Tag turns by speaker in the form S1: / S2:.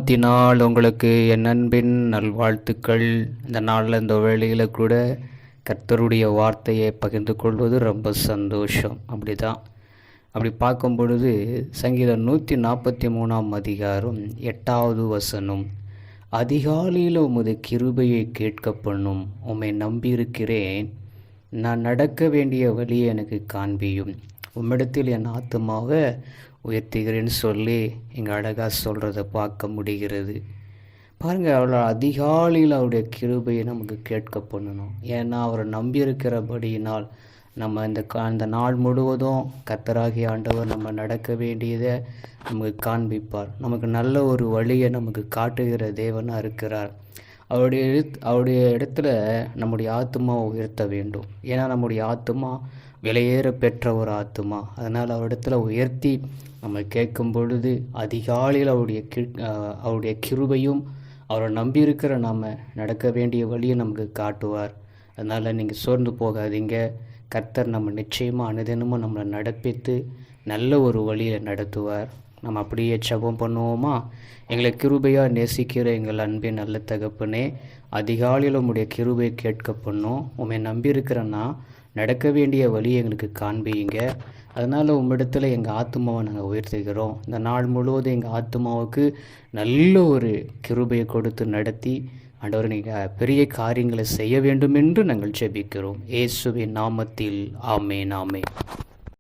S1: நாமத்தினால் உங்களுக்கு என் அன்பின் நல்வாழ்த்துக்கள். இந்த நாளில் இந்த வேளையில் கூட கர்த்தருடைய வார்த்தையை பகிர்ந்து கொள்வது ரொம்ப சந்தோஷம். அப்படி பார்க்கும் பொழுது சங்கீதம் 143 அதிகாரம் 8வது வசனம், அதிகாலையில் உமது கிருபையை கேட்க பண்ணும், உம்மை நம்பியிருக்கிறேன், நான் நடக்க வேண்டிய வழியை எனக்கு காண்பியும், உம்மிடத்தில் என் ஆத்துமாவை உயர்த்துகிறேன்னு சொல்லி இங்கே அழகாக சொல்கிறத பார்க்க முடிகிறது. பாருங்கள், அவ்வளோ அதிகாலையில் அவருடைய கிருபையை நமக்கு கேட்க பண்ணணும். ஏன்னா அவரை நம்பியிருக்கிறபடியினால் நம்ம இந்த நாள் முழுவதும் கர்த்தராகிய ஆண்டவர் நம்ம நடக்க வேண்டியதை நமக்கு காண்பிப்பார். நமக்கு நல்ல ஒரு வழியை நமக்கு காட்டுகிற தேவனாக இருக்கிறார். அவருடைய இடத்துல நம்முடைய ஆத்துமாவை உயர்த்த வேண்டும். ஏன்னா நம்முடைய ஆத்துமா விலையேற பெற்ற ஒரு ஆத்துமா. அதனால் அவரிடத்துல உயர்த்தி நம்ம கேட்கும் பொழுது அதிகாலையில் அவருடைய கிருபையும் அவரை நம்பியிருக்கிற நாம் நடக்க வேண்டிய வழியை நமக்கு காட்டுவார். அதனால் நீங்கள் சோர்ந்து போகாதீங்க. கர்த்தர் நம்ம நிச்சயமாக அனுதினமும் நம்மளை நடப்பித்து நல்ல ஒரு வழியை நடத்துவார். நம்ம அப்படியே ஜெபம் பண்ணுவோமா? எங்களை கிருபையாக நேசிக்கிற எங்கள் அன்பின் நல்ல தகப்பனே, அதிகாலையில் உம்முடைய கிருபையை கேட்க பண்ணோம். உம்மை நம்பியிருக்கிறேன்னா நடக்க வேண்டிய வழி எங்களுக்கு காண்பியுங்க. அதனால் உம்மிடத்தில் எங்கள் ஆத்துமாவை நாங்கள் உயர்த்துகிறோம். இந்த நாள் முழுவதும் எங்கள் ஆத்துமாவுக்கு நல்ல ஒரு கிருபையை கொடுத்து நடத்தி ஆண்டவர் நீங்கள் பெரிய காரியங்களை செய்ய வேண்டும் என்று நாங்கள் ஜெபிக்கிறோம். இயேசுவின் நாமத்தில் ஆமென்.